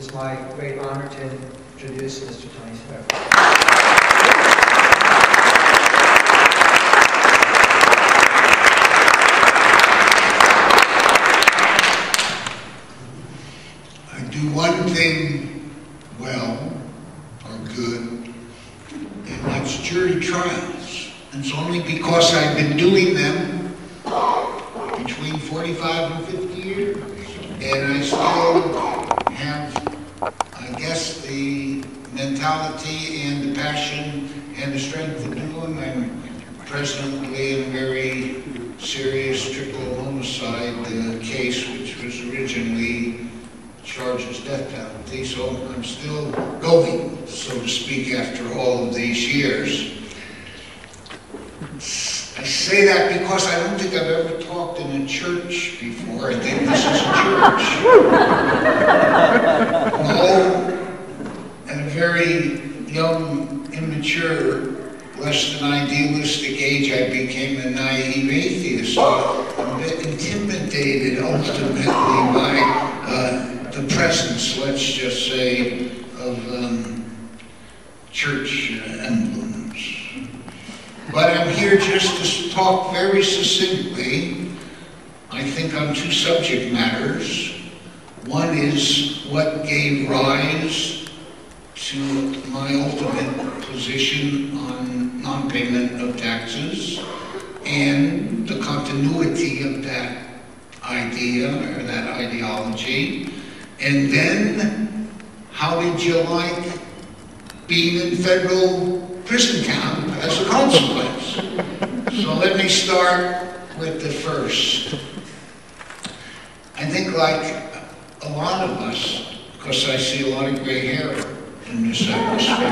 it's my great honor to introduce Mr. Tony Serra. I do one thing well, or good, and that's jury trials. And it's only because I've been doing them between 45 and 50 years. And I still have, I guess, the mentality and the passion and the strength to do them. I'm presently in a very serious triple homicide case, which was originally charged as death penalty. So I'm still going, so to speak, after all of these years. I say that because I don't think I've ever talked in a church before. I think this is a church. No, at a very young, immature, less than idealistic age, I became a naive atheist. So I'm a bit intimidated ultimately by the presence, let's just say, of church emblems. But I'm here just to talk very succinctly, I think, on two subject matters. One is what gave rise to my ultimate position on non-payment of taxes and the continuity of that idea or that ideology. And then, how did you like being in federal prison camp as a consequence? So let me start with the first. I think, like a lot of us, because I see a lot of gray hair in this atmosphere,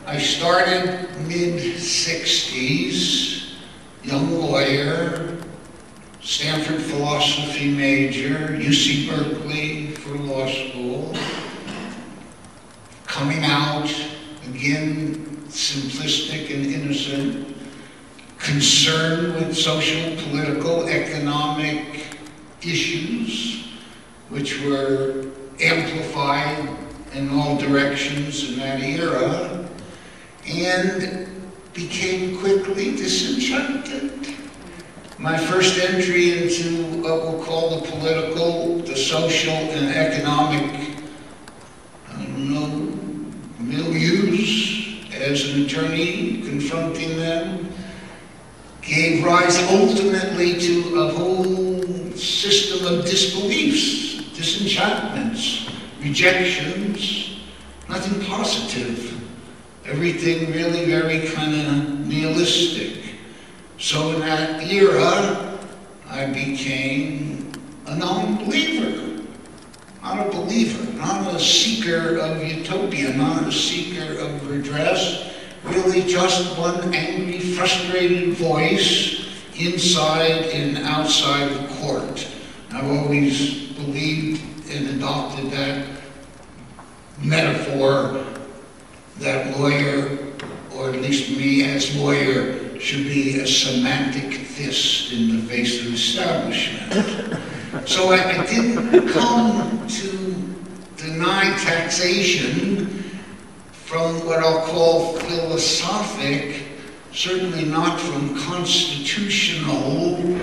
I started mid-60s, young lawyer, Stanford philosophy major, UC Berkeley for law school, coming out, again, simplistic and innocent, concerned with social, political, economic issues, which were amplified in all directions in that era, and became quickly disenchanted. My first entry into what we'll call the political, the social, and economic, milieus as an attorney confronting them gave rise ultimately to a whole system of disbeliefs, disenchantments, rejections, nothing positive, everything really very kind of nihilistic. So in that era, I became a non-believer, not a believer, not a seeker of utopia, not a seeker of redress, really just one angry, frustrated voice inside and outside the court. I've always believed and adopted that metaphor that lawyer, or at least me as lawyer, should be a semantic fist in the face of establishment. So I didn't come to deny taxation from what I'll call philosophic, certainly not from constitutional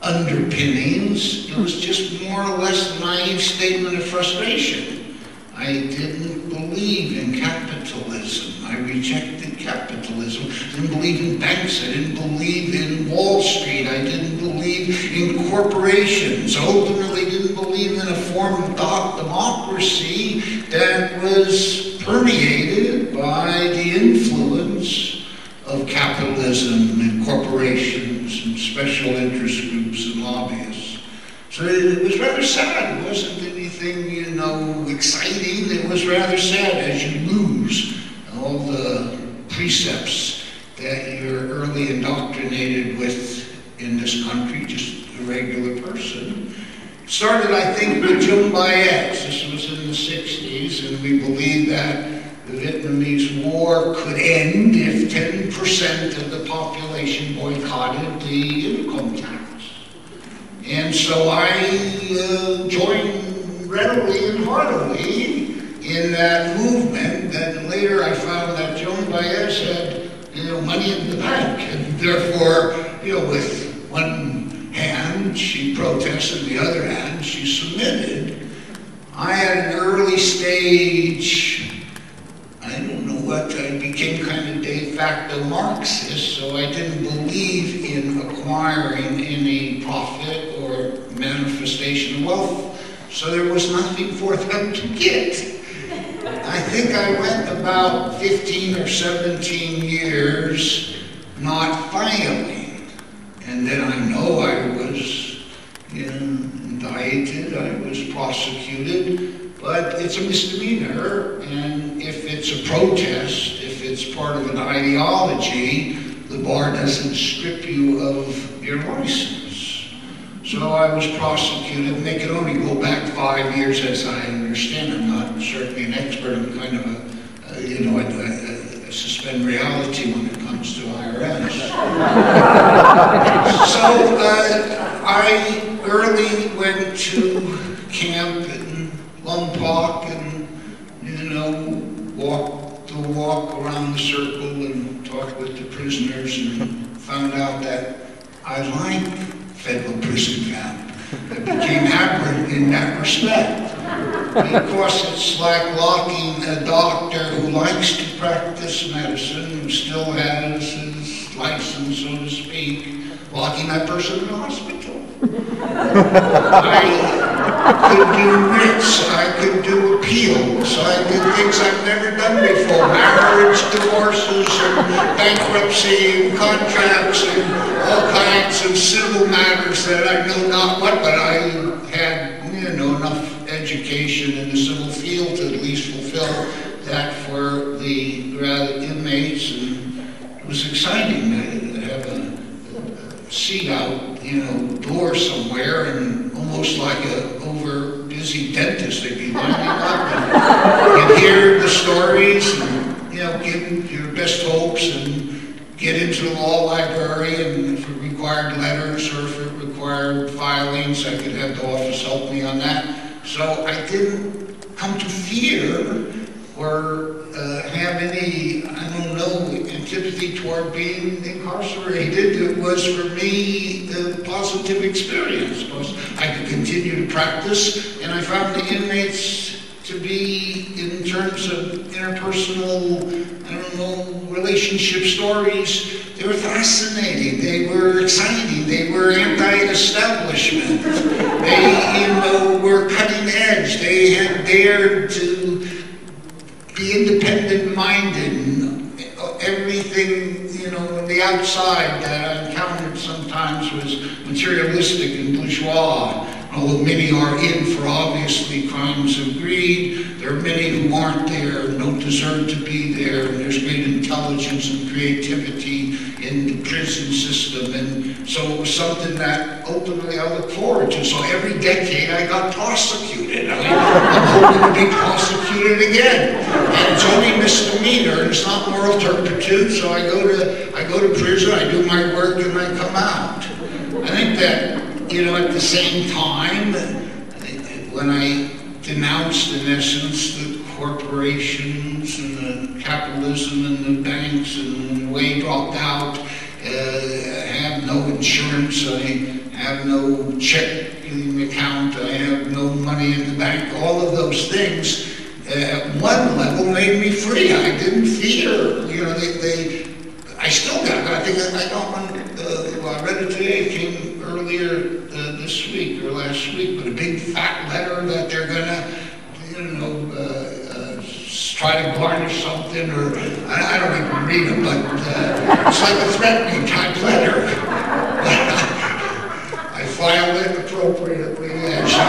underpinnings. It was just more or less a naive statement of frustration. I didn't believe in capitalism. I rejected capitalism. I didn't believe in banks. I didn't believe in Wall Street. I didn't believe in corporations. I ultimately didn't believe in a form of democracy that was permeated by the influence of capitalism and corporations and special interest groups and lobbyists. So it was rather sad. It wasn't anything, you know, exciting. It was rather sad as you lose all the precepts that you're early indoctrinated with in this country, just a regular person. It started, I think, with Joan Baez. This was in the 60s, and we believed that the Vietnamese War could end if 10% of the population boycotted the income tax. And so I joined readily and heartily in that movement. Then later I found that Joan Baez had, money in the bank, and therefore, with one hand she protested, the other hand she submitted. I had an early stage, I don't know what, I became kind of de facto Marxist, so I didn't believe in acquiring any profit or manifestation of wealth, so there was nothing for them to get. I think I went about 15 or 17 years not filing, and then I know I was indicted, I was prosecuted, but it's a misdemeanor, and if it's a protest, if it's part of an ideology, the bar doesn't strip you of your license. So I was prosecuted, and they could only go back 5 years, as I understand. I'm not certainly an expert. I'm kind of I suspend reality when it comes to IRS. So I early went to camp in Lompoc and, walked the walk around the circle and talked with the prisoners and found out that I liked federal prison camp. I became aberrant in that respect. Because it's like locking a doctor who likes to practice medicine, who still has his license, so to speak, locking that person in the hospital. I could do writs, I could do appeals, I did things I've never done before, marriage, divorces, and bankruptcy, and contracts, and all kinds of civil matters that I know not what, but I had, enough education in the civil field to at least fulfill that for the inmates, and it was exciting to have a seat out, door somewhere, and almost like a over busy dentist, they'd be lining up and hear the stories and, give your best hopes and get into the law library, and if it required letters or if it required filings, I could have the office help me on that. So I didn't come to fear or have any, antipathy toward being incarcerated. It was for me a positive experience because I could continue to practice, and I found the inmates to be, in terms of interpersonal, relationship stories, they were fascinating, they were exciting, they were anti-establishment, they, were cutting edge, they had dared to be independent-minded, and everything, on the outside that I encountered sometimes was materialistic and bourgeois. Although many are in for obviously crimes of greed, there are many who aren't there and don't deserve to be there, and there's great intelligence and creativity in the prison system, and so it was something that ultimately I look forward to. So every decade I got prosecuted. I'm hoping to be prosecuted again. And it's only misdemeanor, and it's not moral turpitude, so I go to prison, I do my work, and I come out. I think that, at the same time, when I denounced, in essence, the corporations and the capitalism and the banks and the way dropped out, I have no insurance, I have no checking account, I have no money in the bank, all of those things, at one level made me free. I didn't fear, I still got it. I think I got one, I read it today, it came earlier this week or last week, but a big fat letter that they're gonna, try to garnish something, or I don't even read it, but it's like a threatening type letter. I filed it appropriately, and she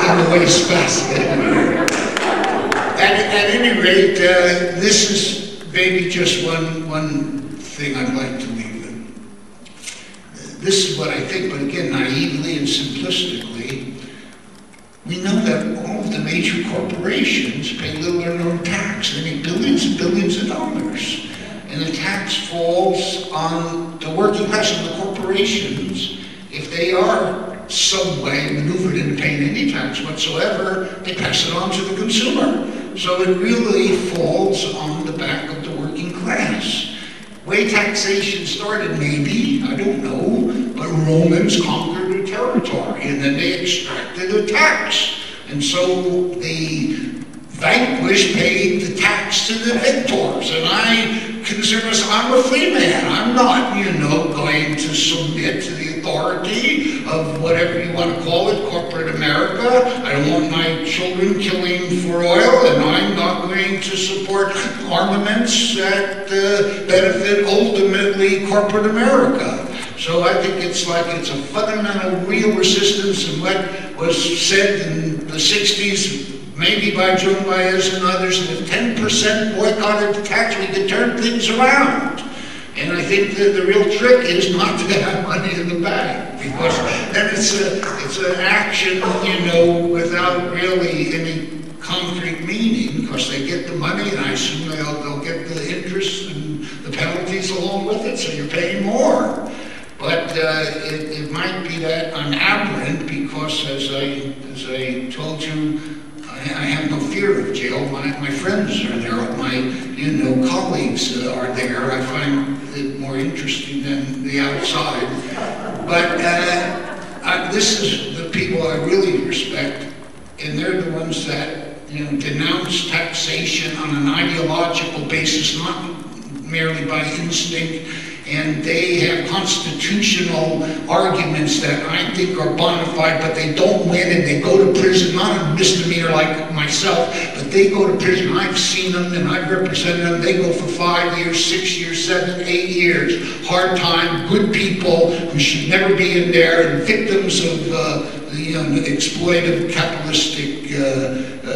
in the wastebasket. At any rate, this is maybe just one thing I'd like to leave in. This is what I think, but again, naively and simplistically, we know that all of the major corporations pay little or no tax. They make billions and billions of dollars. And the tax falls on the working class of the corporations. If they are some way maneuvered into paying any tax whatsoever, they pass it on to the consumer. So it really falls on the back of the working class. Way taxation started, maybe, I don't know, but Romans conquered a territory and then they extracted a tax. And so the vanquished paid the tax to the victors. And I consider myself, I'm a free man. I'm not, going to submit to the authority of whatever you want to call it, corporate America. I don't want my children killing for oil, and I'm not going to support armaments that benefit ultimately corporate America. So I think it's a fundamental real resistance, and what was said in the 60s, maybe by Joan Baez and others, that if 10% boycotted the tax, we could turn things around. And I think that the real trick is not to have money in the bank, because then it's an action, without really any concrete meaning, because they get the money, and I assume they'll get the interest and the penalties along with it, so you're paying more. But it might be that I'm aberrant, because as I told you, I have no fear of jail. My friends are there, my colleagues are there. I find it more interesting than the outside. But this is the people I really respect, and they're the ones that denounce taxation on an ideological basis, not merely by instinct. And they have constitutional arguments that I think are bona fide, but they don't win, and they go to prison, not a misdemeanor like myself, but they go to prison. I've seen them and I've represented them. They go for 5 years, 6 years, 7, 8 years. Hard time, good people who should never be in there, and victims of the exploitive capitalistic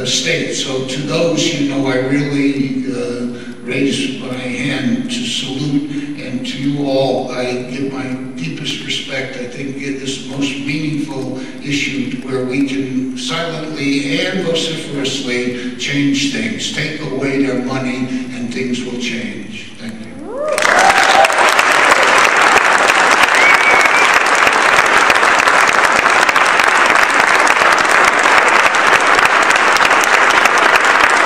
state. So to those, I really raise my hand to salute. And to you all, I give my deepest respect. I think it is the most meaningful issue where we can silently and vociferously change things. Take away their money and things will change. Thank you.